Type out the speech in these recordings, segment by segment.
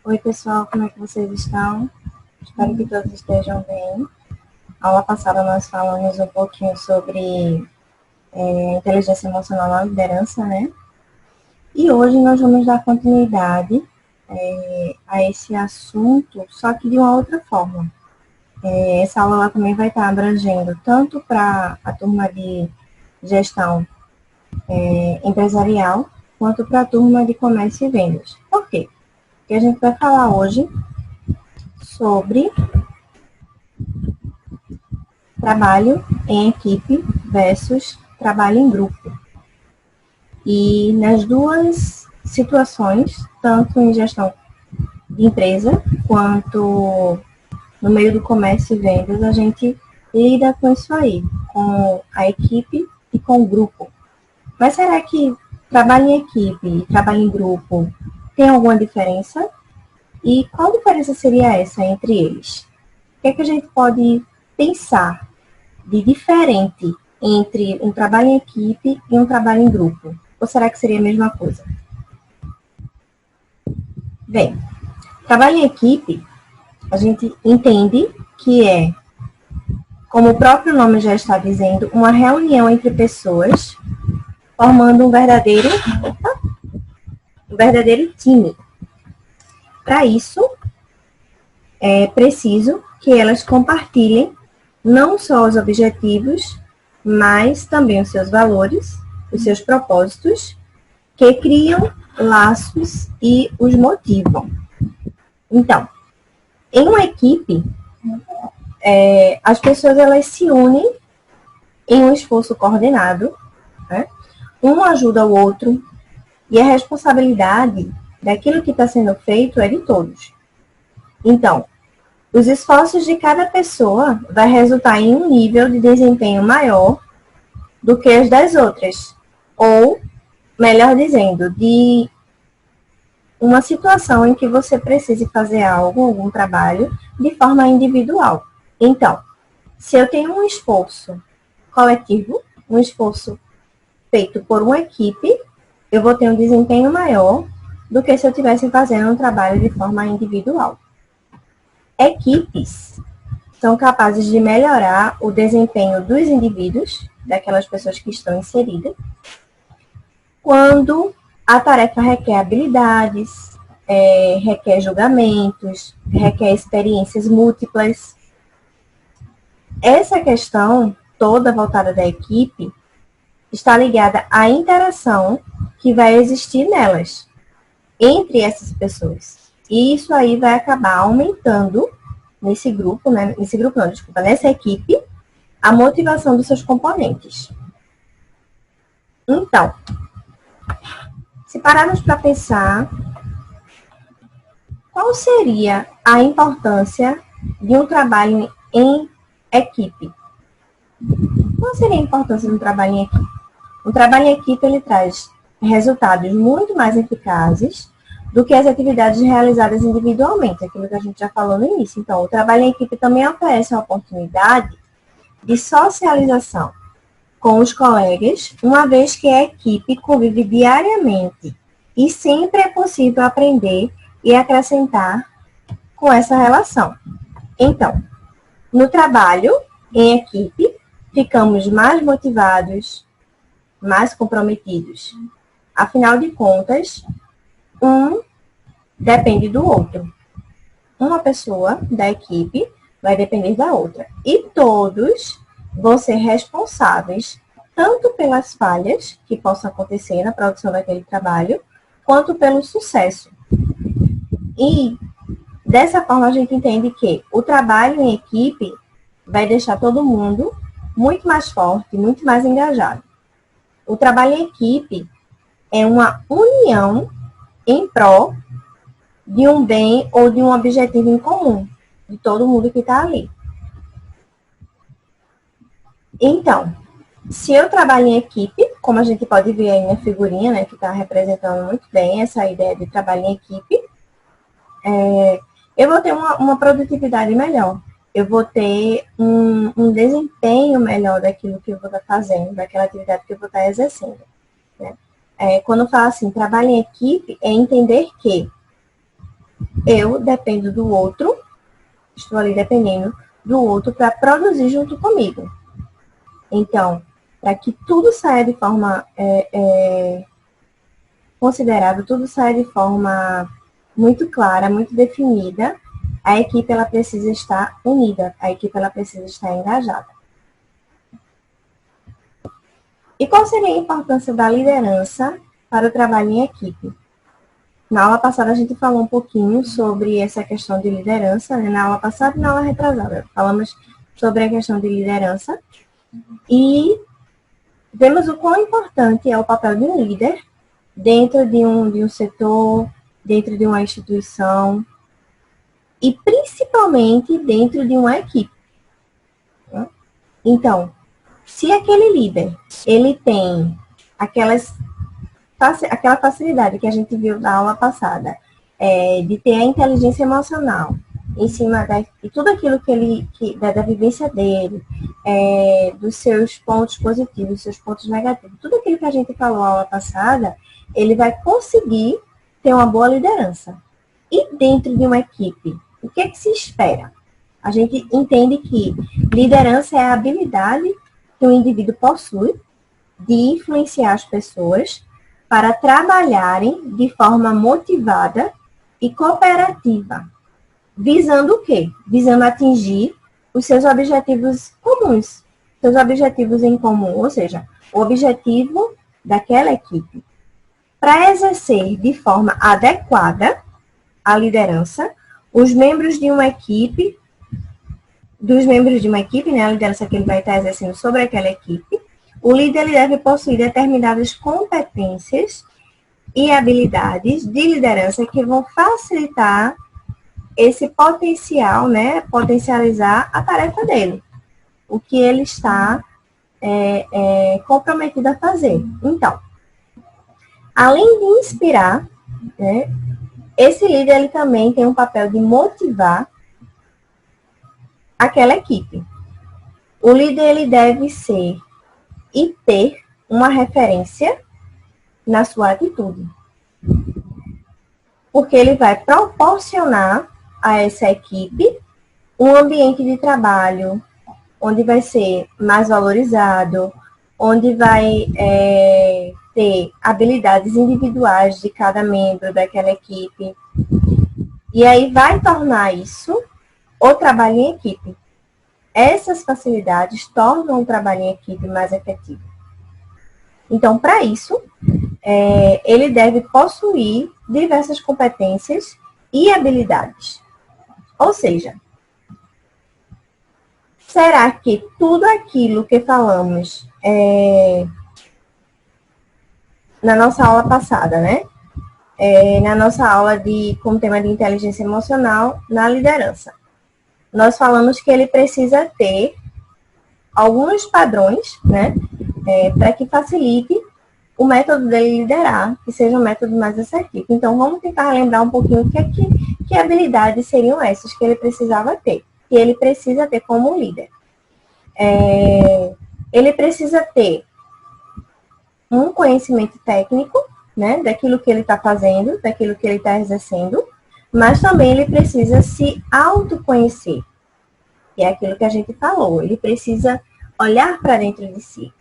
Oi, pessoal, como é que vocês estão? Espero que todos estejam bem. A aula passada nós falamos um pouquinho sobre inteligência emocional na liderança, né? E hoje nós vamos dar continuidade a esse assunto, só que de uma outra forma. Essa aula ela também vai estar abrangendo tanto para a turma de gestão empresarial, quanto para a turma de comércio e vendas. Por quê? Porque a gente vai falar hoje sobre trabalho em equipe versus trabalho em grupo. E nas duas situações, tanto em gestão de empresa, quanto no meio do comércio e vendas, a gente lida com isso aí, com a equipe e com o grupo. Mas será que trabalho em equipe e trabalho em grupo tem alguma diferença? E qual diferença seria essa entre eles? O que é que a gente pode pensar de diferente entre um trabalho em equipe e um trabalho em grupo? Ou será que seria a mesma coisa? Bem, trabalho em equipe, a gente entende que é, como o próprio nome já está dizendo, uma reunião entre pessoas formando um verdadeiro time. Para isso, é preciso que elas compartilhem não só os objetivos, mas também os seus valores, os seus propósitos, que criam laços e os motivam. Então, em uma equipe, as pessoas elas se unem em um esforço coordenado, né? Um ajuda o outro, e a responsabilidade daquilo que está sendo feito é de todos. Então, os esforços de cada pessoa vai resultar em um nível de desempenho maior do que as das outras. Ou, melhor dizendo, de uma situação em que você precise fazer algum trabalho, de forma individual. Então, se eu tenho um esforço coletivo, um esforço feito por uma equipe, eu vou ter um desempenho maior do que se eu estivesse fazendo um trabalho de forma individual. Equipes são capazes de melhorar o desempenho dos indivíduos, daquelas pessoas que estão inseridas, quando a tarefa requer habilidades, requer julgamentos, requer experiências múltiplas. Essa questão toda voltada da equipe está ligada à interação que vai existir nelas, entre essas pessoas. E isso aí vai acabar aumentando nessa equipe, a motivação dos seus componentes. Então, se pararmos para pensar, qual seria a importância de um trabalho em equipe? Qual seria a importância de um trabalho em equipe? Um trabalho em equipe, ele traz resultados muito mais eficazes do que as atividades realizadas individualmente, aquilo que a gente já falou no início. Então, o trabalho em equipe também oferece a oportunidade de socialização com os colegas, uma vez que a equipe convive diariamente e sempre é possível aprender e acrescentar com essa relação. Então, no trabalho em equipe, ficamos mais motivados, mais comprometidos. Afinal de contas, um depende do outro. Uma pessoa da equipe vai depender da outra. E todos vão ser responsáveis tanto pelas falhas que possam acontecer na produção daquele trabalho, quanto pelo sucesso. E dessa forma a gente entende que o trabalho em equipe vai deixar todo mundo muito mais forte, muito mais engajado. O trabalho em equipe é uma união em prol de um bem ou de um objetivo em comum, de todo mundo que está ali. Então, se eu trabalho em equipe, como a gente pode ver aí na figurinha, né, que está representando muito bem essa ideia de trabalho em equipe, eu vou ter uma produtividade melhor. Eu vou ter um desempenho melhor daquilo que eu vou estar fazendo, daquela atividade que eu vou estar exercendo. Né? Quando eu falo assim, trabalho em equipe, é entender que eu dependo do outro, estou ali dependendo do outro para produzir junto comigo. Então, para que tudo saia de forma considerável, tudo saia de forma muito clara, muito definida, a equipe ela precisa estar unida, a equipe ela precisa estar engajada. E qual seria a importância da liderança para o trabalho em equipe? Na aula passada a gente falou um pouquinho sobre essa questão de liderança, né? Na aula passada e na aula retrasada. Falamos sobre a questão de liderança e vemos o quão importante é o papel de um líder dentro de um setor, dentro de uma instituição e principalmente dentro de uma equipe. Então, se aquele líder ele tem aquela facilidade que a gente viu na aula passada, de ter a inteligência emocional em cima de tudo aquilo da vivência dele, dos seus pontos positivos, dos seus pontos negativos, tudo aquilo que a gente falou na aula passada, ele vai conseguir ter uma boa liderança. E dentro de uma equipe, o que é que se espera? A gente entende que liderança é a habilidade que o indivíduo possui de influenciar as pessoas para trabalharem de forma motivada e cooperativa. Visando o quê? Visando atingir os seus objetivos comuns, seus objetivos em comum, ou seja, o objetivo daquela equipe. Para exercer de forma adequada a liderança, os membros de uma equipe, né, a liderança que ele vai estar exercendo sobre aquela equipe, o líder deve possuir determinadas competências e habilidades de liderança que vão facilitar esse potencial, né, potencializar a tarefa dele, o que ele está comprometido a fazer. Então, além de inspirar, né, esse líder ele também tem um papel de motivar aquela equipe. O líder ele deve ser e ter uma referência na sua atitude, porque ele vai proporcionar a essa equipe um ambiente de trabalho onde vai ser mais valorizado, onde vai ter habilidades individuais de cada membro daquela equipe. E aí vai tornar isso o trabalho em equipe. Essas facilidades tornam o trabalho em equipe mais efetivo. Então, para isso, ele deve possuir diversas competências e habilidades. Ou seja, será que tudo aquilo que falamos na nossa aula passada, né? Na nossa aula com o tema de inteligência emocional na liderança, nós falamos que ele precisa ter alguns padrões, né? Para que facilite o método dele liderar, que seja um método mais assertivo. Então, vamos tentar lembrar um pouquinho que habilidades seriam essas que ele precisava ter, que ele precisa ter como líder. Ele precisa ter um conhecimento técnico, né, daquilo que ele está fazendo, daquilo que ele está exercendo, mas também ele precisa se autoconhecer, que é aquilo que a gente falou. Ele precisa olhar para dentro de si.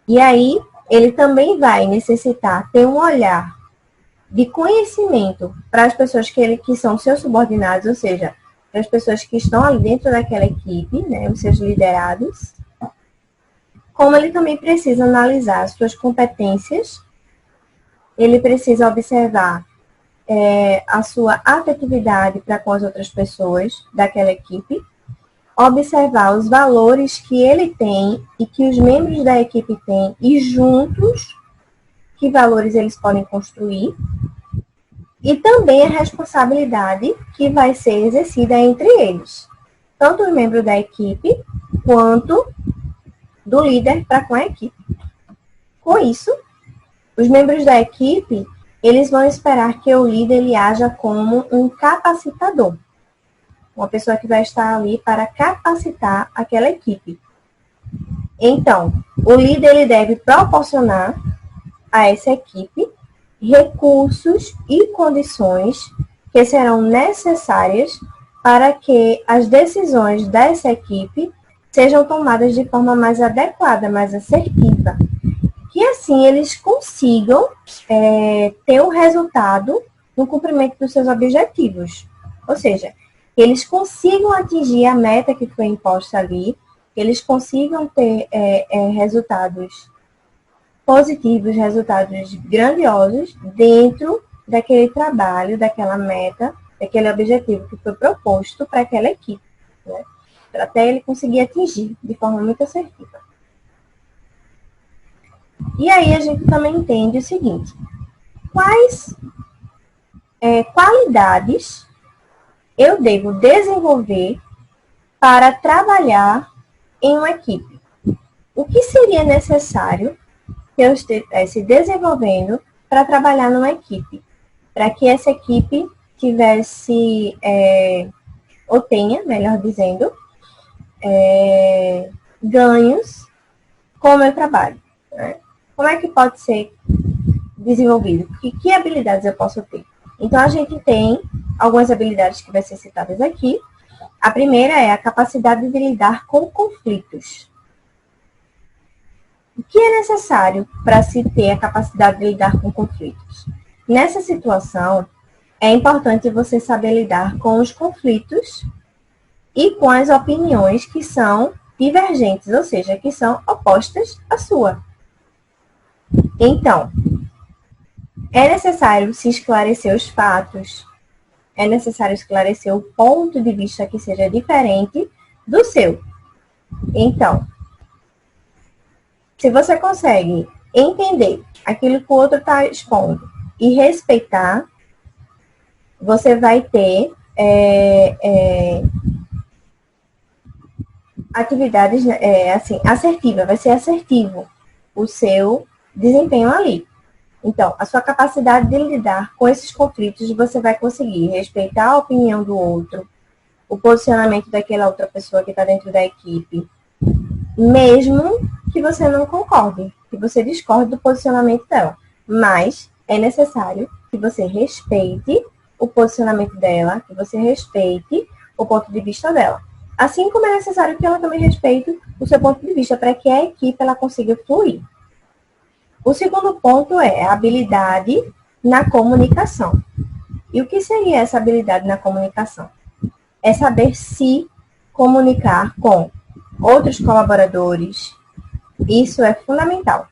E aí, ele também vai necessitar ter um olhar de conhecimento para as pessoas que são seus subordinados, ou seja, para as pessoas que estão ali dentro daquela equipe, né, os seus liderados. Como ele também precisa analisar as suas competências, ele precisa observar a sua afetividade para com as outras pessoas daquela equipe, observar os valores que ele tem e que os membros da equipe têm e juntos que valores eles podem construir, e também a responsabilidade que vai ser exercida entre eles, tanto os membros da equipe, quanto do líder para com a equipe. Com isso, os membros da equipe, eles vão esperar que o líder ele haja como um capacitador, uma pessoa que vai estar ali para capacitar aquela equipe. Então, o líder ele deve proporcionar a essa equipe recursos e condições que serão necessárias para que as decisões dessa equipe sejam tomadas de forma mais adequada, mais assertiva. Que assim eles consigam ter um resultado no cumprimento dos seus objetivos. Ou seja, que eles consigam atingir a meta que foi imposta ali, que eles consigam ter resultados positivos, resultados grandiosos dentro daquele trabalho, daquela meta, daquele objetivo que foi proposto para aquela equipe, né? Para até ele conseguir atingir de forma muito assertiva. E aí a gente também entende o seguinte: quais qualidades eu devo desenvolver para trabalhar em uma equipe? O que seria necessário que eu estivesse desenvolvendo para trabalhar numa equipe? Para que essa equipe tivesse, ou tenha, melhor dizendo, ganhos com o meu trabalho, né? Como é que pode ser desenvolvido? Que habilidades eu posso ter? Então, a gente tem algumas habilidades que vai ser citadas aqui. A primeira é a capacidade de lidar com conflitos. O que é necessário para se ter a capacidade de lidar com conflitos? Nessa situação, é importante você saber lidar com os conflitos e com as opiniões que são divergentes, ou seja, que são opostas à sua. Então, é necessário se esclarecer os fatos, é necessário esclarecer o ponto de vista que seja diferente do seu. Então, se você consegue entender aquilo que o outro está expondo e respeitar, você vai ter atividades assertivas, vai ser assertivo o seu desempenho ali. Então, a sua capacidade de lidar com esses conflitos, você vai conseguir respeitar a opinião do outro, o posicionamento daquela outra pessoa que está dentro da equipe, mesmo que você não concorde, que você discorde do posicionamento dela. Mas é necessário que você respeite o posicionamento dela, que você respeite o ponto de vista dela. Assim como é necessário que ela também respeite o seu ponto de vista, para que a equipe ela consiga fluir. O segundo ponto é a habilidade na comunicação. E o que seria essa habilidade na comunicação? É saber se comunicar com outros colaboradores. Isso é fundamental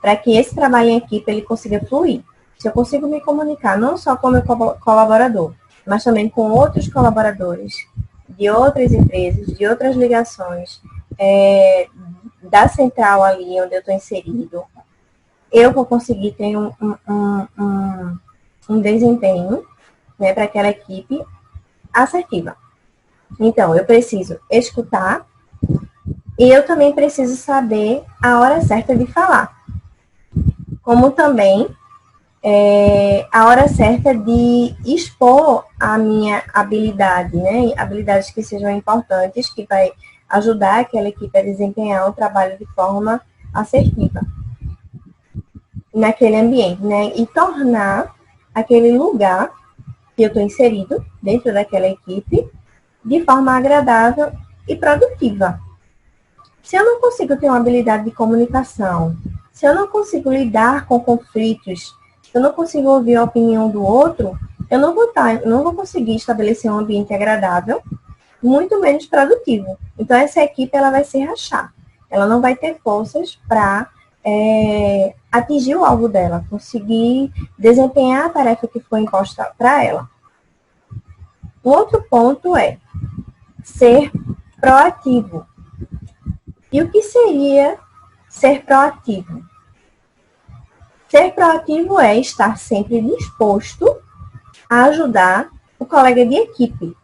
para que esse trabalho em equipe ele consiga fluir. Se eu consigo me comunicar não só com o meu colaborador, mas também com outros colaboradores de outras empresas, de outras ligações, da central ali onde eu estou inserido, eu vou conseguir ter um desempenho, né, para aquela equipe assertiva. Então, eu preciso escutar e eu também preciso saber a hora certa de falar. Como também a hora certa de expor a minha habilidade, né? Habilidades que sejam importantes, que vai ajudar aquela equipe a desempenhar o trabalho de forma assertiva naquele ambiente, né? E tornar aquele lugar que eu estou inserido dentro daquela equipe de forma agradável e produtiva. Se eu não consigo ter uma habilidade de comunicação, se eu não consigo lidar com conflitos, se eu não consigo ouvir a opinião do outro, eu não vou conseguir estabelecer um ambiente agradável, muito menos produtivo. Então, essa equipe ela vai se rachar. Ela não vai ter forças para atingir o alvo dela, conseguir desempenhar a tarefa que foi imposta para ela. O outro ponto é ser proativo. E o que seria ser proativo? Ser proativo é estar sempre disposto a ajudar o colega de equipe,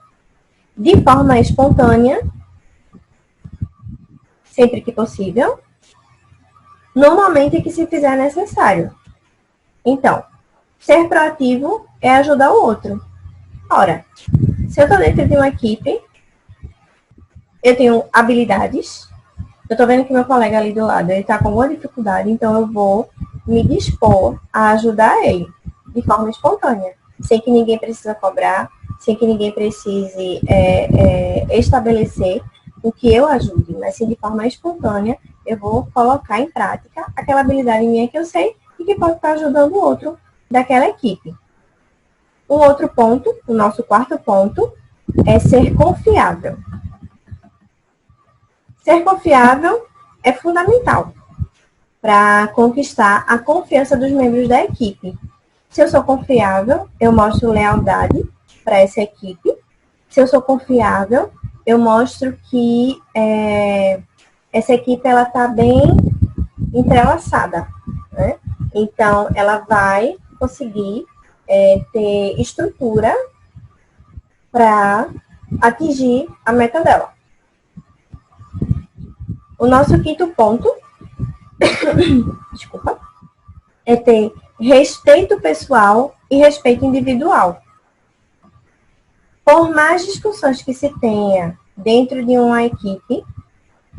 de forma espontânea, sempre que possível, no momento em que se fizer necessário. Então, ser proativo é ajudar o outro. Ora, se eu estou dentro de uma equipe, eu tenho habilidades, eu estou vendo que meu colega ali do lado, ele está com alguma dificuldade, então eu vou me dispor a ajudar ele, de forma espontânea, sem que ninguém precise cobrar, sem que ninguém precise estabelecer o que eu ajude, mas sim de forma espontânea, eu vou colocar em prática aquela habilidade minha que eu sei e que pode estar ajudando o outro daquela equipe. Um outro ponto, o nosso quarto ponto, é ser confiável. Ser confiável é fundamental para conquistar a confiança dos membros da equipe. Se eu sou confiável, eu mostro lealdade para essa equipe. Se eu sou confiável, eu mostro que essa equipe está bem entrelaçada, né? Então, ela vai conseguir ter estrutura para atingir a meta dela. O nosso quinto ponto desculpa, é ter respeito pessoal e respeito individual. Por mais discussões que se tenha dentro de uma equipe,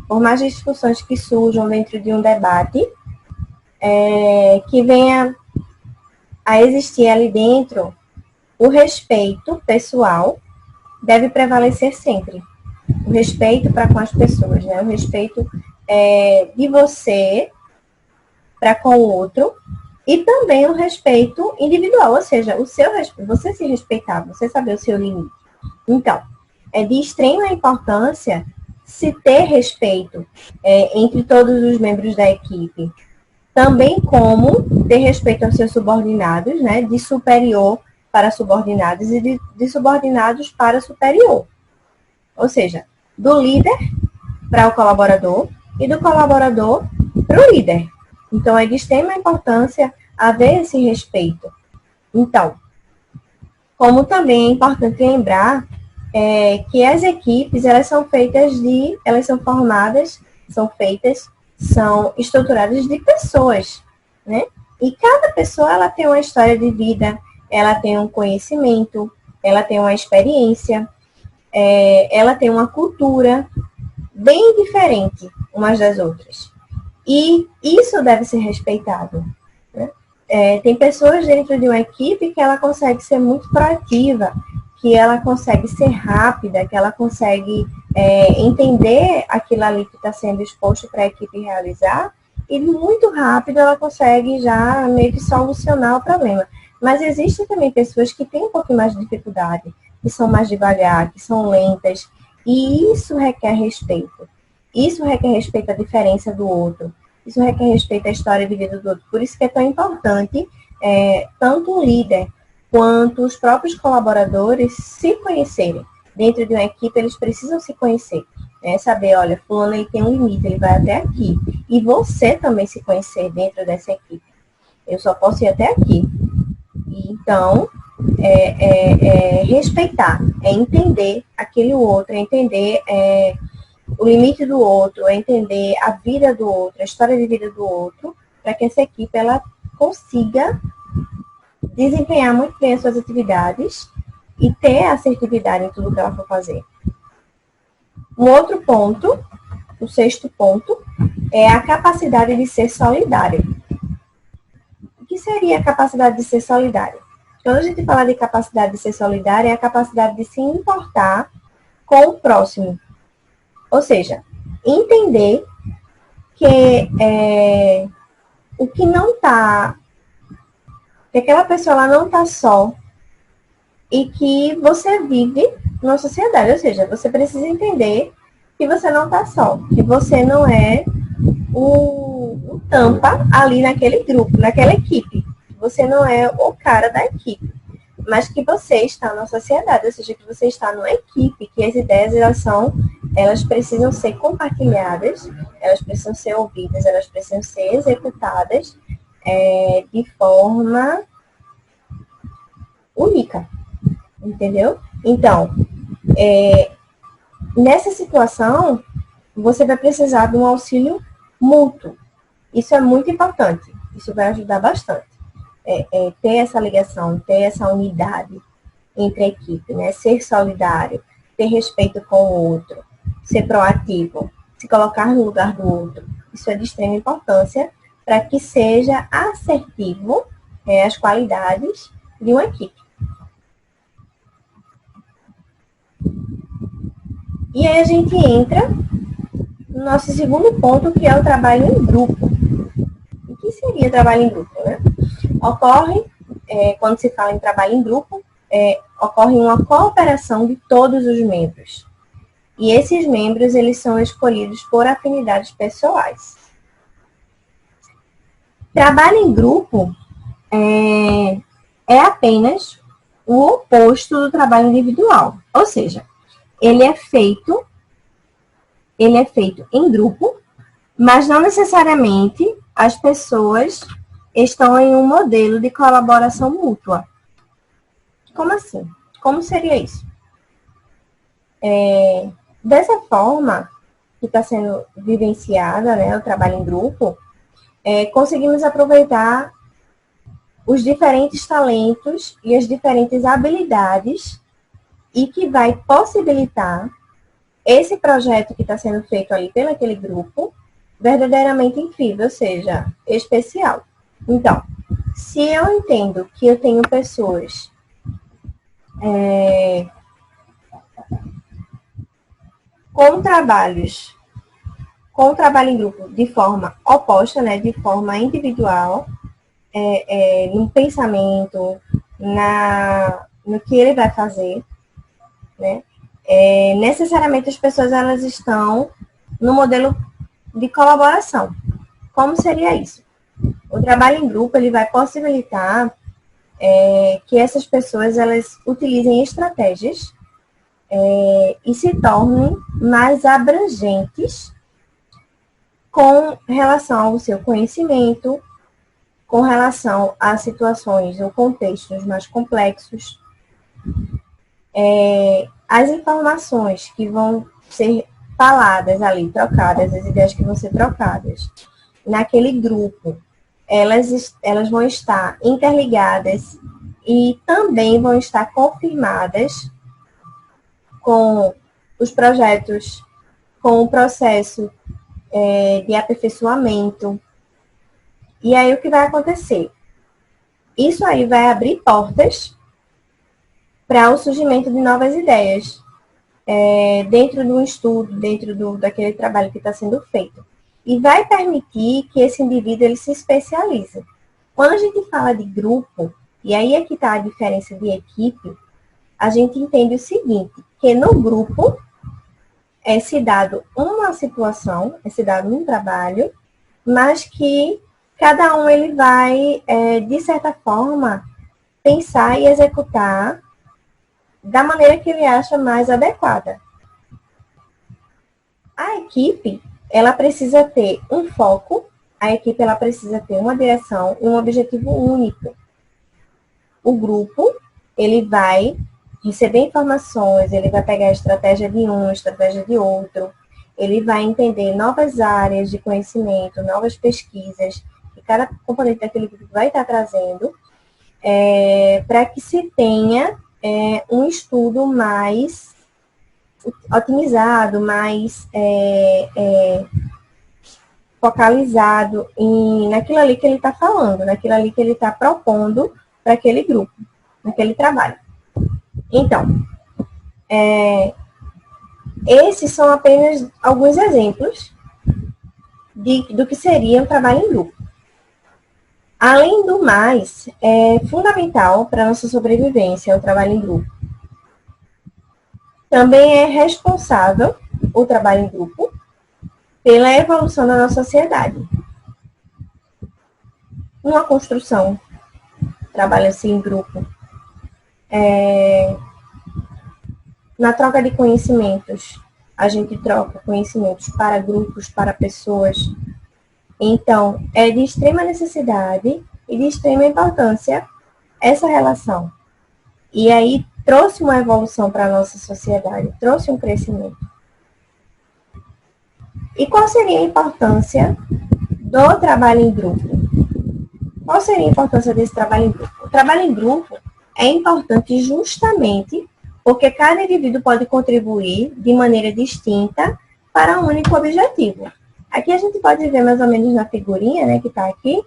por mais discussões que surjam dentro de um debate, que venha a existir ali dentro, o respeito pessoal deve prevalecer sempre. O respeito para com as pessoas, né? O respeito de você para com o outro e também o respeito individual, ou seja, o seu respeito, você se respeitar, você saber o seu limite. Então, é de extrema importância se ter respeito entre todos os membros da equipe, também como ter respeito aos seus subordinados, né, de superior para subordinados e de subordinados para superior. Ou seja, do líder para o colaborador e do colaborador para o líder. Então, é de extrema importância haver esse respeito. Então, como também é importante lembrar que as equipes, são estruturadas de pessoas, né? E cada pessoa, ela tem uma história de vida, ela tem um conhecimento, ela tem uma experiência, ela tem uma cultura bem diferente umas das outras. E isso deve ser respeitado, né? Tem pessoas dentro de uma equipe que ela consegue ser muito proativa, que ela consegue ser rápida, que ela consegue entender aquilo ali que está sendo exposto para a equipe realizar, e muito rápido ela consegue já meio que solucionar o problema. Mas existem também pessoas que têm um pouquinho mais de dificuldade, que são mais devagar, que são lentas, e isso requer respeito. Isso requer respeito à diferença do outro. Isso requer respeito à história de vida do outro. Por isso que é tão importante tanto o líder quanto os próprios colaboradores se conhecerem. Dentro de uma equipe, eles precisam se conhecer. Saber, olha, fulano ele tem um limite, ele vai até aqui. E você também se conhecer dentro dessa equipe. Eu só posso ir até aqui. Então, respeitar, entender aquele outro, entender o limite do outro, entender a vida do outro, a história de vida do outro, para que essa equipe ela consiga desempenhar muito bem as suas atividades e ter assertividade em tudo que ela for fazer. Um outro ponto, o sexto ponto, é a capacidade de ser solidário. O que seria a capacidade de ser solidário? Quando a gente fala de capacidade de ser solidário, é a capacidade de se importar com o próximo. Ou seja, entender que o que não está, que aquela pessoa ela não está só e que você vive numa sociedade. Ou seja, você precisa entender que você não está só, que você não é o tampa ali naquele grupo, naquela equipe. Você não é o cara da equipe, mas que você está na sociedade, ou seja, que você está numa equipe, que as ideias elas precisam ser compartilhadas, elas precisam ser ouvidas, elas precisam ser executadas de forma única, entendeu? Então, nessa situação, você vai precisar de um auxílio mútuo. Isso é muito importante. Isso vai ajudar bastante. Ter essa ligação, ter essa unidade entre a equipe, né? Ser solidário, ter respeito com o outro, ser proativo, se colocar no lugar do outro. Isso é de extrema importância para que seja assertivo as qualidades de uma equipe. E aí a gente entra no nosso segundo ponto, que é o trabalho em grupo. O que seria trabalho em grupo, né? Ocorre, quando se fala em trabalho em grupo, ocorre uma cooperação de todos os membros. E esses membros, eles são escolhidos por afinidades pessoais. Trabalho em grupo é apenas o oposto do trabalho individual. Ou seja, ele é feito em grupo, mas não necessariamente as pessoas estão em um modelo de colaboração mútua. Como assim? Como seria isso? Dessa forma que está sendo vivenciada, né, o trabalho em grupo, conseguimos aproveitar os diferentes talentos e as diferentes habilidades e que vai possibilitar esse projeto que está sendo feito ali pelaquele grupo verdadeiramente incrível, ou seja, especial. Então, se eu entendo que eu tenho pessoas com trabalho em grupo de forma oposta, né, de forma individual, no pensamento, no que ele vai fazer, né, necessariamente as pessoas elas estão no modelo de colaboração. Como seria isso? O trabalho em grupo ele vai possibilitar que essas pessoas elas utilizem estratégias e se tornem mais abrangentes com relação ao seu conhecimento, com relação a situações ou contextos mais complexos. As informações que vão ser faladas ali, trocadas, as ideias que vão ser trocadas naquele grupo, elas vão estar interligadas e também vão estar confirmadas com os projetos, com o processo de aperfeiçoamento. E aí o que vai acontecer? Isso aí vai abrir portas para o surgimento de novas ideias dentro do estudo, dentro daquele trabalho que está sendo feito. E vai permitir que esse indivíduo ele se especialize. Quando a gente fala de grupo, e aí é que está a diferença de equipe, a gente entende o seguinte, que no grupo se dado uma situação, se dado um trabalho, mas que cada um ele vai, de certa forma, pensar e executar da maneira que ele acha mais adequada. A equipe, ela precisa ter um foco, a equipe ela precisa ter uma direção e um objetivo único. O grupo, ele vai receber informações, ele vai pegar a estratégia de um, a estratégia de outro, ele vai entender novas áreas de conhecimento, novas pesquisas, que cada componente daquele grupo vai estar trazendo, para que se tenha um estudo mais otimizado, mais focalizado naquilo ali que ele está falando, naquilo ali que ele está propondo para aquele grupo, naquele trabalho. Então, esses são apenas alguns exemplos do que seria um trabalho em grupo. Além do mais, é fundamental para a nossa sobrevivência o trabalho em grupo. Também é responsável o trabalho em grupo pela evolução da nossa sociedade. Numa construção, trabalha-se em grupo. Na troca de conhecimentos, a gente troca conhecimentos para grupos, para pessoas. Então, é de extrema necessidade e de extrema importância essa relação. E aí trouxe uma evolução para a nossa sociedade, trouxe um crescimento. E qual seria a importância do trabalho em grupo? Qual seria a importância desse trabalho em grupo? O trabalho em grupo é importante justamente porque cada indivíduo pode contribuir de maneira distinta para um único objetivo. Aqui a gente pode ver mais ou menos na figurinha, né, que está aqui,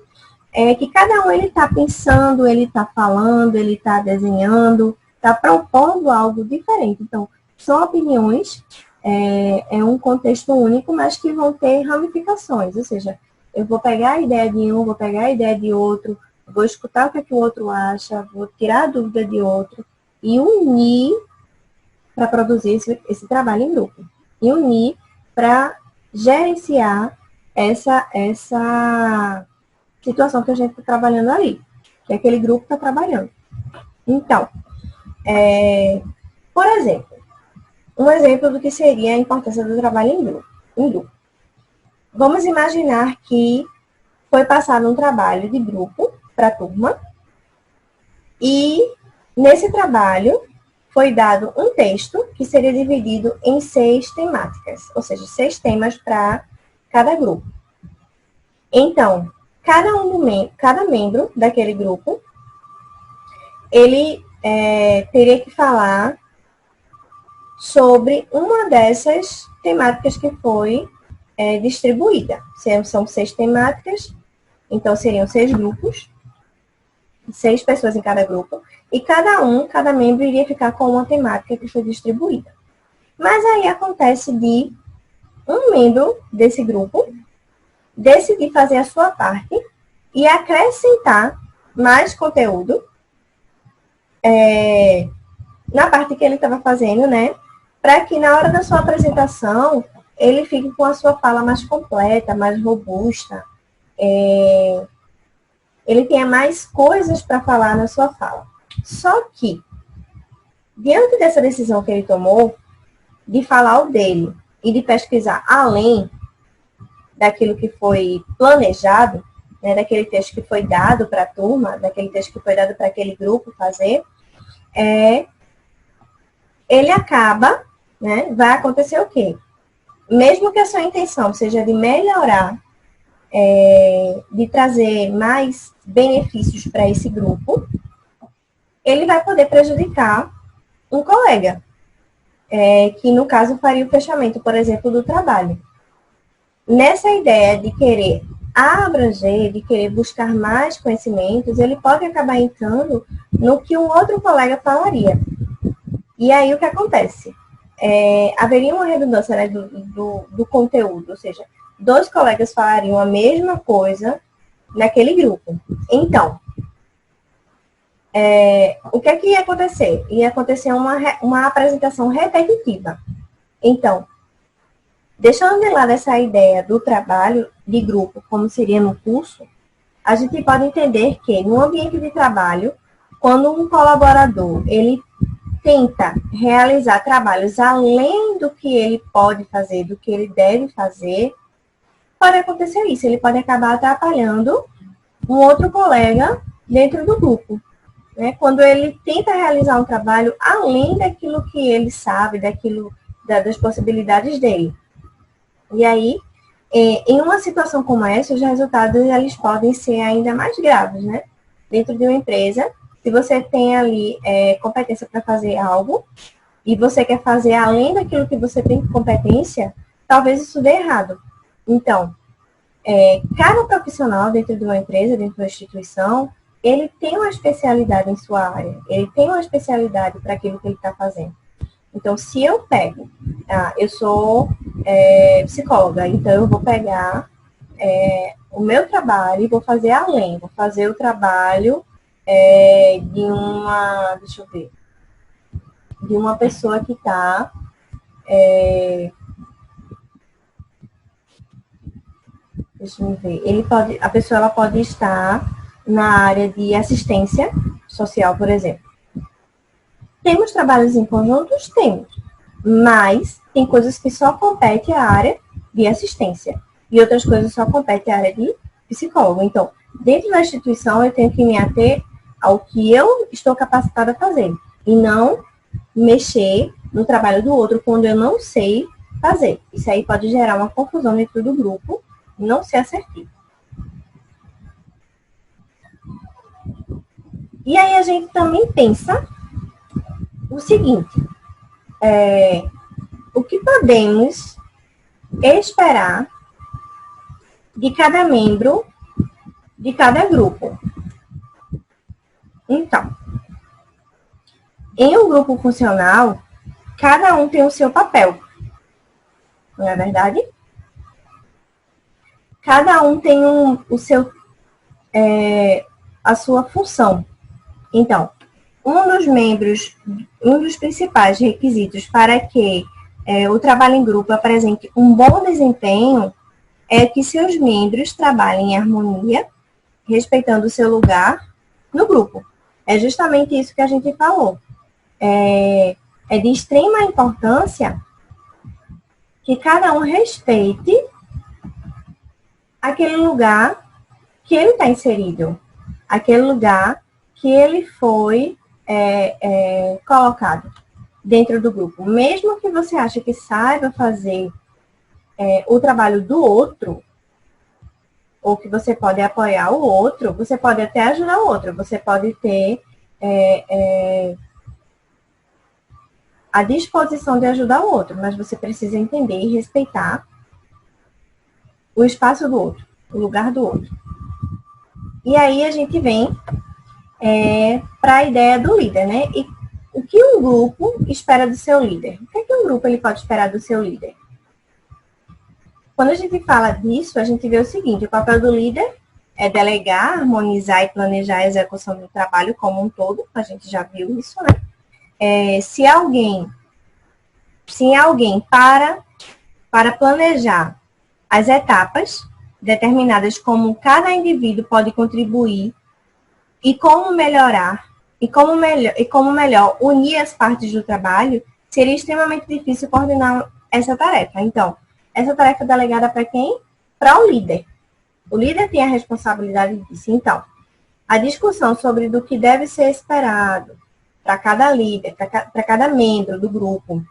que cada um ele está pensando, ele está falando, ele está desenhando, está propondo algo diferente. Então, são opiniões, é um contexto único, mas que vão ter ramificações, ou seja, eu vou pegar a ideia de um, vou pegar a ideia de outro, vou escutar o que o outro acha, vou tirar a dúvida de outro e unir para produzir esse trabalho em grupo. E unir para gerenciar essa situação que a gente está trabalhando ali, que aquele grupo está trabalhando. Então, por exemplo, um exemplo do que seria a importância do trabalho em grupo. Vamos imaginar que foi passado um trabalho de grupo para a turma e nesse trabalho foi dado um texto que seria dividido em 6 temáticas, ou seja, 6 temas para cada grupo. Então, cada membro daquele grupo, ele teria que falar sobre uma dessas temáticas que foi distribuída. São 6 temáticas, então seriam 6 grupos, 6 pessoas em cada grupo, e cada membro iria ficar com uma temática que foi distribuída. Mas aí acontece de um membro desse grupo decidir fazer a sua parte e acrescentar mais conteúdo na parte que ele estava fazendo, né? Para que na hora da sua apresentação ele fique com a sua fala mais completa, mais robusta, ele tenha mais coisas para falar na sua fala. Só que, diante dessa decisão que ele tomou, de falar o dele e de pesquisar além daquilo que foi planejado, né, daquele texto que foi dado para a turma, daquele texto que foi dado para aquele grupo fazer, ele acaba, né, vai acontecer o quê? Mesmo que a sua intenção seja de melhorar, de trazer mais benefícios para esse grupo, ele vai poder prejudicar um colega, que no caso faria o fechamento, por exemplo, do trabalho. Nessa ideia de querer abranger, de querer buscar mais conhecimentos, ele pode acabar entrando no que um outro colega falaria. E aí o que acontece? Haveria uma redundância, né, do conteúdo, ou seja, 2 colegas falariam a mesma coisa naquele grupo. Então, o que é que ia acontecer? Ia acontecer uma apresentação repetitiva. Então, deixando de lado essa ideia do trabalho de grupo, como seria no curso, a gente pode entender que no ambiente de trabalho, quando um colaborador ele tenta realizar trabalhos além do que ele pode fazer, do que ele deve fazer, pode acontecer isso. Ele pode acabar atrapalhando um outro colega dentro do grupo. Né? Quando ele tenta realizar um trabalho além daquilo que ele sabe, das possibilidades dele. E aí, em uma situação como essa, os resultados eles podem ser ainda mais graves, né? Dentro de uma empresa, se você tem ali competência para fazer algo e você quer fazer além daquilo que você tem competência, talvez isso dê errado. Então, cada profissional dentro de uma empresa, dentro de uma instituição, ele tem uma especialidade em sua área, ele tem uma especialidade para aquilo que ele está fazendo. Então, se eu pego, eu sou psicóloga, então eu vou pegar o meu trabalho e vou fazer além, vou fazer o trabalho de uma pessoa que está deixa eu ver, a pessoa ela pode estar na área de assistência social, por exemplo. Temos trabalhos em conjuntos? Temos. Mas tem coisas que só competem à área de assistência. e outras coisas só compete à área de psicólogo. Então, dentro da instituição, eu tenho que me ater ao que eu estou capacitada a fazer, e não mexer no trabalho do outro quando eu não sei fazer. Isso aí pode gerar uma confusão dentro do grupo e não ser assertivo. E aí a gente também pensa o seguinte, o que podemos esperar de cada membro de cada grupo. Então, em um grupo funcional, cada um tem o seu papel, não é verdade? Cada um tem a sua função. Então, um dos principais requisitos para que o trabalho em grupo apresente um bom desempenho é que seus membros trabalhem em harmonia, respeitando o seu lugar no grupo. É justamente isso que a gente falou. É de extrema importância que cada um respeite aquele lugar que ele está inserido, aquele lugar que ele foi colocado dentro do grupo. Mesmo que você ache que saiba fazer o trabalho do outro, ou que você pode apoiar o outro, você pode até ajudar o outro, você pode ter a disposição de ajudar o outro, mas você precisa entender e respeitar o espaço do outro, o lugar do outro. E aí a gente vem para a ideia do líder, né? E o que um grupo espera do seu líder? O que é que um grupo ele pode esperar do seu líder? Quando a gente fala disso, a gente vê o seguinte, o papel do líder é delegar, harmonizar e planejar a execução do trabalho como um todo, a gente já viu isso, né? Se alguém para planejar as etapas determinadas como cada indivíduo pode contribuir e como melhorar, e como melhor unir as partes do trabalho, seria extremamente difícil coordenar essa tarefa. Então, essa tarefa é delegada para quem? Para o líder. O líder tem a responsabilidade disso. Então, a discussão sobre do que deve ser esperado para cada líder, para cada membro do grupo,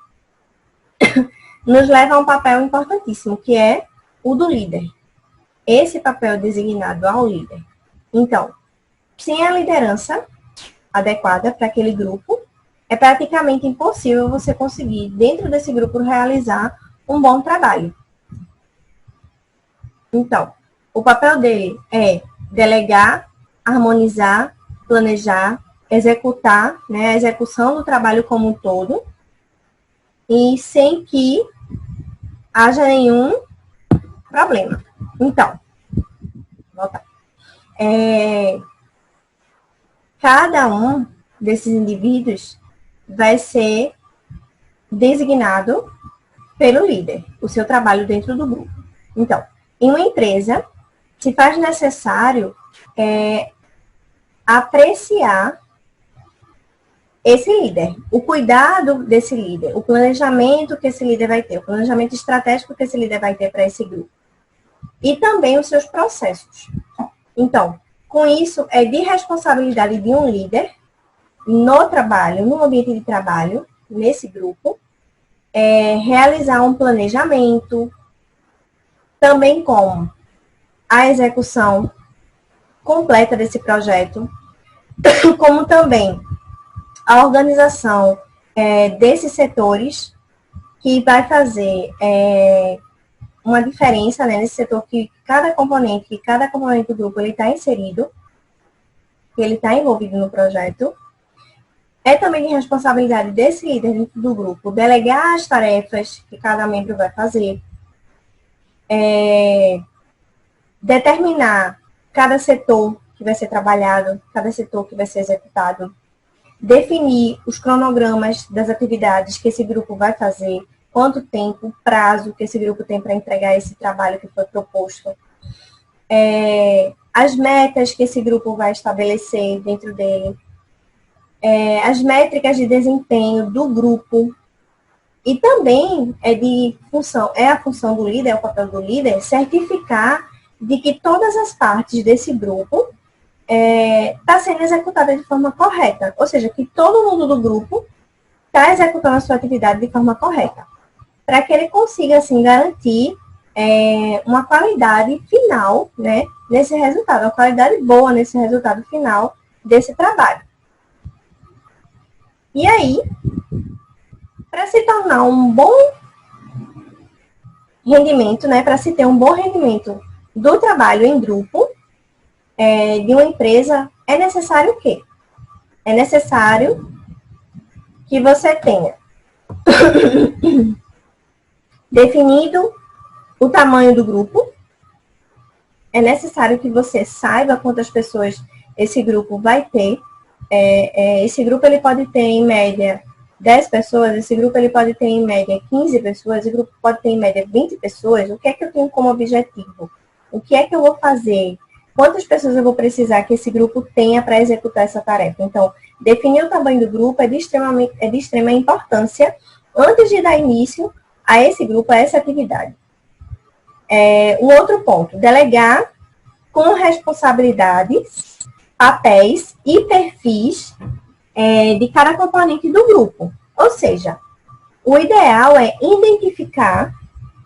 nos leva a um papel importantíssimo, que é o do líder. Esse papel é designado ao líder. Então, sem a liderança adequada para aquele grupo, é praticamente impossível você conseguir, dentro desse grupo, realizar um bom trabalho. Então, o papel dele é delegar, harmonizar, planejar, executar, né, a execução do trabalho como um todo, e sem que haja nenhum problema. Então, voltar. Cada um desses indivíduos vai ser designado pelo líder, o seu trabalho dentro do grupo. Então, em uma empresa, se faz necessário apreciar esse líder, o cuidado desse líder, o planejamento que esse líder vai ter, o planejamento estratégico que esse líder vai ter para esse grupo. E também os seus processos. Então, com isso, é de responsabilidade de um líder no trabalho, no ambiente de trabalho, nesse grupo, realizar um planejamento, também com a execução completa desse projeto, como também a organização desses setores, que vai fazer uma diferença, né, nesse setor que cada componente do grupo ele está inserido, que ele está envolvido no projeto. É também de responsabilidade desse líder dentro do grupo delegar as tarefas que cada membro vai fazer, determinar cada setor que vai ser trabalhado, cada setor que vai ser executado, definir os cronogramas das atividades que esse grupo vai fazer, quanto tempo, prazo que esse grupo tem para entregar esse trabalho que foi proposto, as metas que esse grupo vai estabelecer dentro dele, as métricas de desempenho do grupo E também é a função do líder, é o papel do líder, certificar de que todas as partes desse grupo está sendo executada de forma correta. Ou seja, que todo mundo do grupo está executando a sua atividade de forma correta. Para que ele consiga, assim, garantir uma qualidade final, né, nesse resultado, uma qualidade boa nesse resultado final desse trabalho. E aí, para se tornar um bom rendimento, né, para se ter um bom rendimento do trabalho em grupo de uma empresa, é necessário o quê? É necessário que você tenha definido o tamanho do grupo, é necessário que você saiba quantas pessoas esse grupo vai ter. Esse grupo ele pode ter, em média, 10 pessoas, esse grupo ele pode ter, em média, 15 pessoas, esse grupo pode ter, em média, 20 pessoas. O que é que eu tenho como objetivo? O que é que eu vou fazer? Quantas pessoas eu vou precisar que esse grupo tenha para executar essa tarefa? Então, definir o tamanho do grupo é de extrema importância antes de dar início a esse grupo, a essa atividade. Um outro ponto, delegar com responsabilidades, papéis e perfis de cada componente do grupo. Ou seja, o ideal é identificar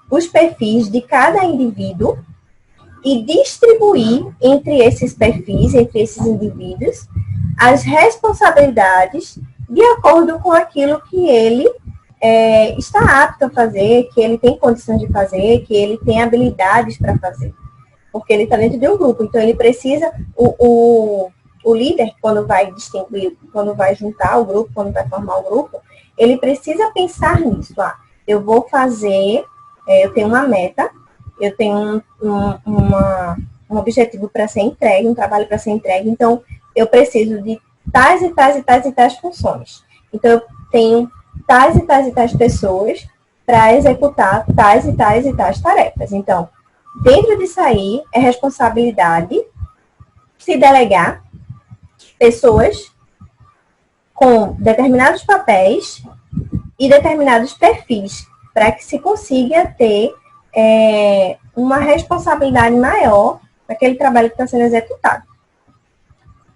os perfis de cada indivíduo e distribuir entre esses perfis, entre esses indivíduos, as responsabilidades de acordo com aquilo que ele está apto a fazer, que ele tem condições de fazer, que ele tem habilidades para fazer. Porque ele está dentro de um grupo, então ele precisa, o líder, quando vai distinguir, quando vai juntar o grupo, quando vai formar o grupo, ele precisa pensar nisso. Eu vou fazer, eu tenho uma meta, eu tenho um objetivo para ser entregue, um trabalho para ser entregue, então eu preciso de tais e tais e tais e tais funções. Então eu tenho tais e tais e tais pessoas para executar tais e tais e tais tarefas. Então, dentro disso aí, é responsabilidade se delegar pessoas com determinados papéis e determinados perfis, para que se consiga ter uma responsabilidade maior naquele trabalho que está sendo executado.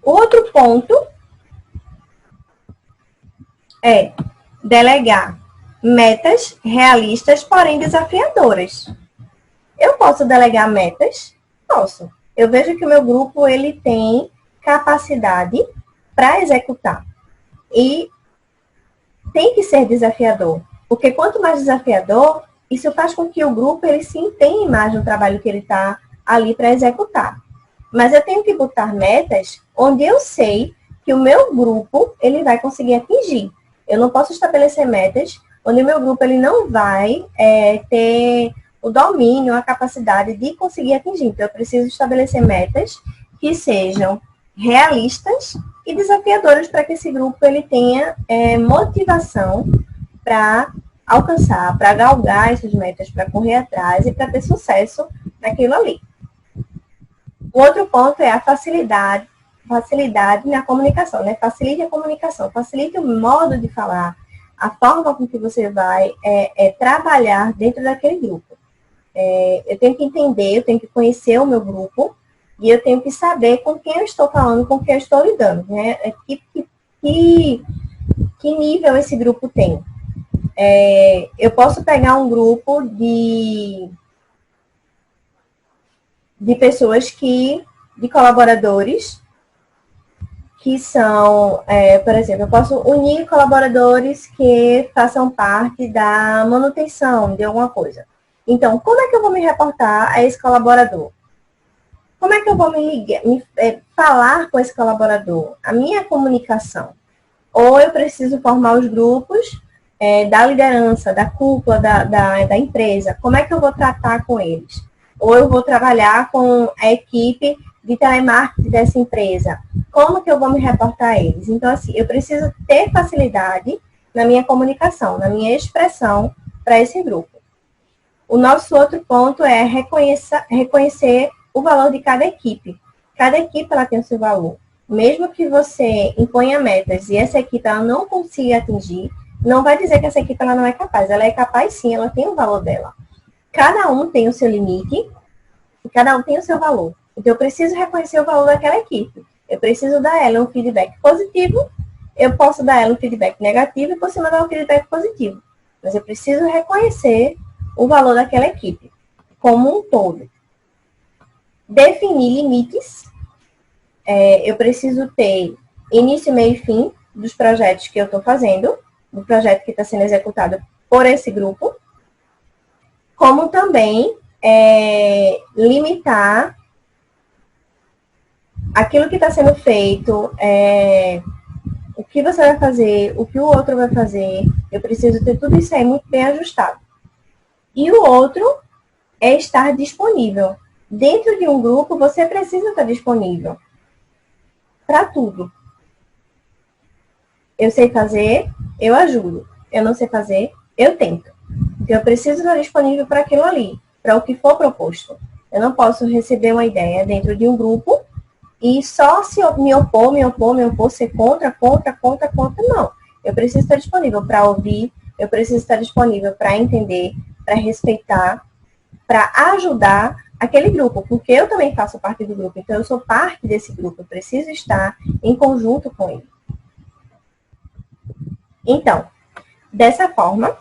Outro ponto é delegar metas realistas, porém desafiadoras. Eu posso delegar metas? Posso. Eu vejo que o meu grupo ele tem capacidade para executar. E tem que ser desafiador. Porque quanto mais desafiador, isso faz com que o grupo ele se empenhe mais no trabalho que ele está ali para executar. Mas eu tenho que botar metas onde eu sei que o meu grupo ele vai conseguir atingir. Eu não posso estabelecer metas onde o meu grupo ele não vai ter o domínio, a capacidade de conseguir atingir. Então, eu preciso estabelecer metas que sejam realistas e desafiadoras para que esse grupo ele tenha motivação para alcançar, para galgar essas metas, para correr atrás e para ter sucesso naquilo ali. O outro ponto é a facilidade na comunicação, né? Facilite a comunicação, facilite o modo de falar, a forma com que você vai trabalhar dentro daquele grupo. Eu tenho que entender, eu tenho que conhecer o meu grupo e eu tenho que saber com quem eu estou falando, com quem eu estou lidando, né? Que nível esse grupo tem. Eu posso pegar um grupo de pessoas de colaboradores que são, por exemplo, eu posso unir colaboradores que façam parte da manutenção de alguma coisa. Então, como é que eu vou me reportar a esse colaborador? Como é que eu vou falar com esse colaborador? A minha comunicação. Ou eu preciso formar os grupos da liderança, da cúpula da empresa. Como é que eu vou tratar com eles? Ou eu vou trabalhar com a equipe de telemarketing dessa empresa. Como que eu vou me reportar a eles? Então, assim, eu preciso ter facilidade na minha comunicação, na minha expressão para esse grupo. O nosso outro ponto é reconhecer o valor de cada equipe. Cada equipe ela tem o seu valor. Mesmo que você imponha metas e essa equipe ela não consiga atingir, não vai dizer que essa equipe ela não é capaz. Ela é capaz sim, ela tem o valor dela. Cada um tem o seu limite e cada um tem o seu valor. Então, eu preciso reconhecer o valor daquela equipe. Eu preciso dar a ela um feedback positivo, eu posso dar a ela um feedback negativo e por cima dar um feedback positivo. Mas eu preciso reconhecer o valor daquela equipe como um todo. Definir limites. Eu preciso ter início, meio e fim dos projetos que eu estou fazendo, do projeto que está sendo executado por esse grupo, como também limitar aquilo que está sendo feito, o que você vai fazer, o que o outro vai fazer. Eu preciso ter tudo isso aí muito bem ajustado. E o outro é estar disponível. Dentro de um grupo, você precisa estar disponível para tudo. Eu sei fazer, eu ajudo. Eu não sei fazer, eu tento. Então, eu preciso estar disponível para aquilo ali, para o que for proposto. Eu não posso receber uma ideia dentro de um grupo e só se eu me opor, ser contra, não. Eu preciso estar disponível para ouvir, eu preciso estar disponível para entender, para respeitar, para ajudar aquele grupo, porque eu também faço parte do grupo, então eu sou parte desse grupo, eu preciso estar em conjunto com ele. Então, dessa forma,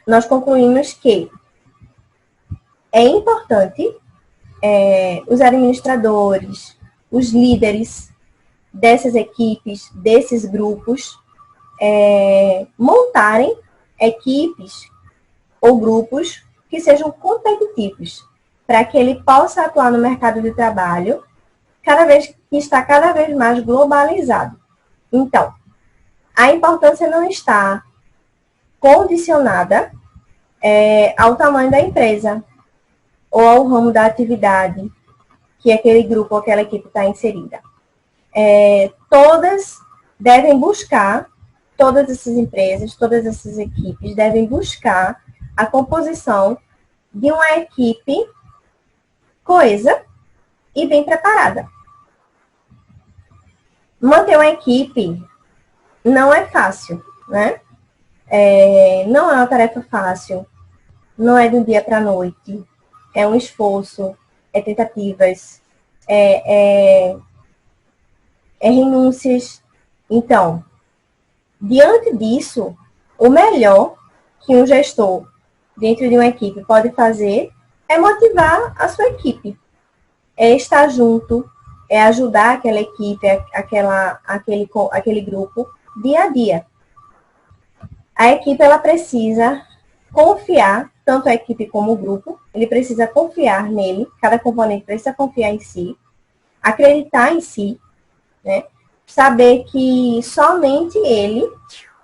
nós concluímos que é importante os administradores, os líderes dessas equipes, desses grupos, montarem equipes ou grupos que sejam competitivos, para que ele possa atuar no mercado de trabalho, que está cada vez mais globalizado. Então, a importância não está condicionada ao tamanho da empresa ou ao ramo da atividade que aquele grupo ou aquela equipe está inserida. Todas essas empresas, todas essas equipes devem buscar a composição de uma equipe coesa e bem preparada. Manter uma equipe não é fácil, né? Não é uma tarefa fácil, não é de um dia para a noite, é um esforço, tentativas, renúncias. Então, diante disso, o melhor que um gestor dentro de uma equipe pode fazer é motivar a sua equipe, é estar junto, é ajudar aquela equipe, aquele grupo dia a dia. A equipe ela precisa confiar, tanto a equipe como o grupo, ele precisa confiar nele, cada componente precisa confiar em si, acreditar em si, né? Saber que somente ele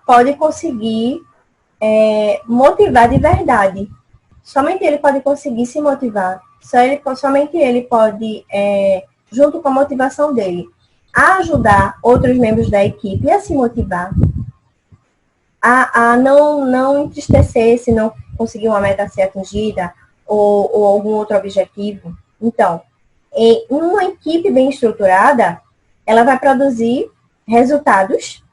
pode conseguir motivar de verdade. Somente ele pode conseguir se motivar. Somente ele pode, junto com a motivação dele, ajudar outros membros da equipe a se motivar, a não entristecer se não conseguir uma meta a ser atingida ou algum outro objetivo. Então, uma equipe bem estruturada, ela vai produzir resultados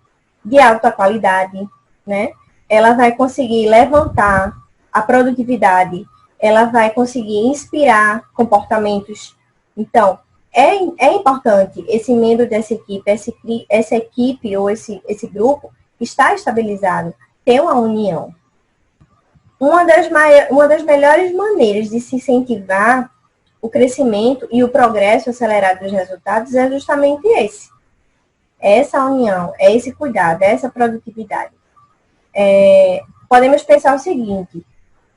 de alta qualidade, né? Ela vai conseguir levantar a produtividade, ela vai conseguir inspirar comportamentos. Então, é importante esse membro dessa equipe, essa equipe ou esse grupo está estabilizado, ter uma união. Uma das melhores maneiras de se incentivar o crescimento e o progresso acelerado dos resultados é justamente essa união, é esse cuidado, é essa produtividade. Podemos pensar o seguinte: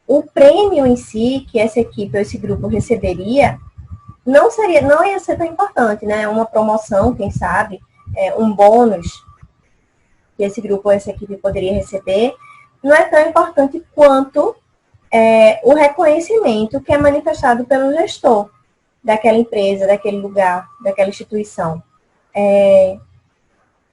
o prêmio em si que essa equipe ou esse grupo receberia não ia ser tão importante, né? Uma promoção, quem sabe, um bônus que esse grupo ou essa equipe poderia receber, não é tão importante quanto o reconhecimento que é manifestado pelo gestor daquela empresa, daquele lugar, daquela instituição.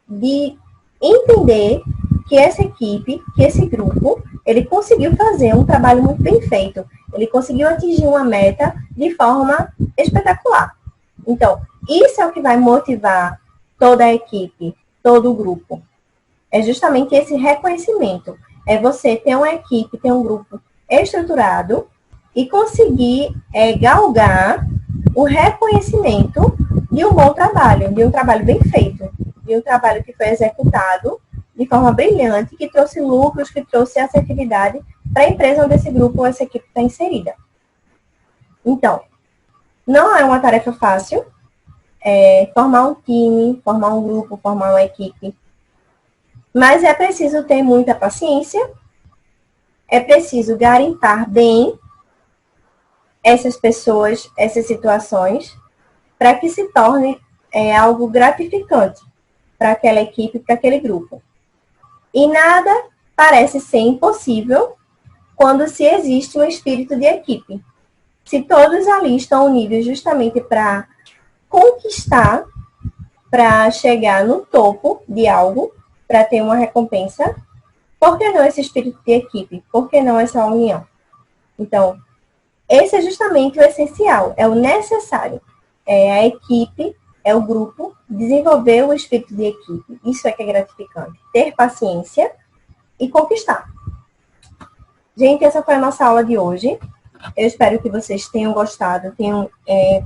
De entender que essa equipe, que esse grupo, ele conseguiu fazer um trabalho muito bem feito. Ele conseguiu atingir uma meta de forma espetacular. Então, isso é o que vai motivar toda a equipe, todo o grupo. é justamente esse reconhecimento. É você ter uma equipe, ter um grupo estruturado e conseguir galgar o reconhecimento de um bom trabalho, de um trabalho bem feito, de um trabalho que foi executado de forma brilhante, que trouxe lucros, que trouxe assertividade para a empresa onde esse grupo ou essa equipe está inserida. Então, não é uma tarefa fácil formar um time, formar um grupo, formar uma equipe, mas é preciso ter muita paciência, é preciso garimpar bem essas pessoas, essas situações, para que se torne algo gratificante para aquela equipe, para aquele grupo. E nada parece ser impossível quando se existe um espírito de equipe. Se todos ali estão unidos justamente para conquistar, para chegar no topo de algo, para ter uma recompensa, por que não esse espírito de equipe? Por que não essa união? Então, esse é justamente o essencial, é o necessário. É a equipe, é o grupo, desenvolver o espírito de equipe. Isso é que é gratificante. Ter paciência e conquistar. Gente, essa foi a nossa aula de hoje. Eu espero que vocês tenham gostado, tenham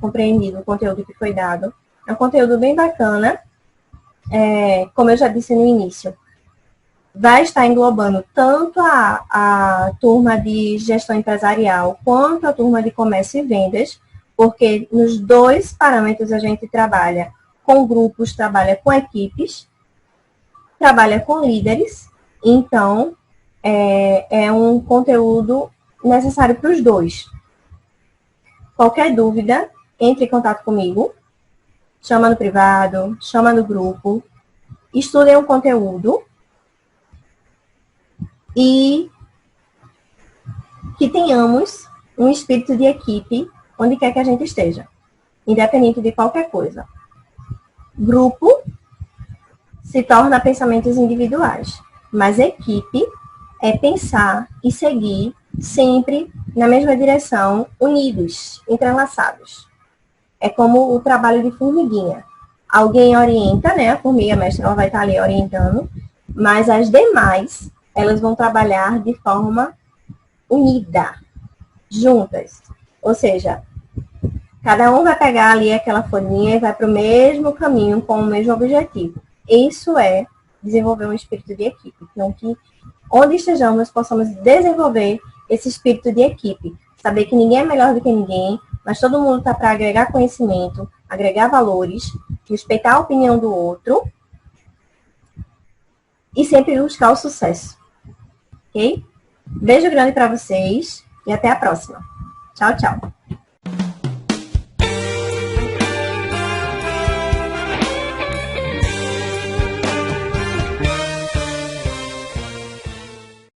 compreendido o conteúdo que foi dado. É um conteúdo bem bacana. Como eu já disse no início, vai estar englobando tanto a turma de gestão empresarial quanto a turma de comércio e vendas, porque nos dois parâmetros a gente trabalha com grupos, trabalha com equipes, trabalha com líderes, então é um conteúdo necessário para os dois. Qualquer dúvida, entre em contato comigo, chama no privado, chama no grupo, estudem o conteúdo e que tenhamos um espírito de equipe onde quer que a gente esteja, independente de qualquer coisa. Grupo se torna pensamentos individuais, mas equipe é pensar e seguir sempre na mesma direção, unidos, entrelaçados. É como o trabalho de formiguinha. Alguém orienta, né? A formiga mestra ela vai estar ali orientando, mas as demais, elas vão trabalhar de forma unida, juntas. Ou seja, cada um vai pegar ali aquela folhinha e vai para o mesmo caminho com o mesmo objetivo. Isso é desenvolver um espírito de equipe. Então, que onde estejamos, possamos desenvolver esse espírito de equipe. Saber que ninguém é melhor do que ninguém, mas todo mundo está para agregar conhecimento, agregar valores, respeitar a opinião do outro e sempre buscar o sucesso. Ok? Beijo grande para vocês e até a próxima. Tchau, tchau.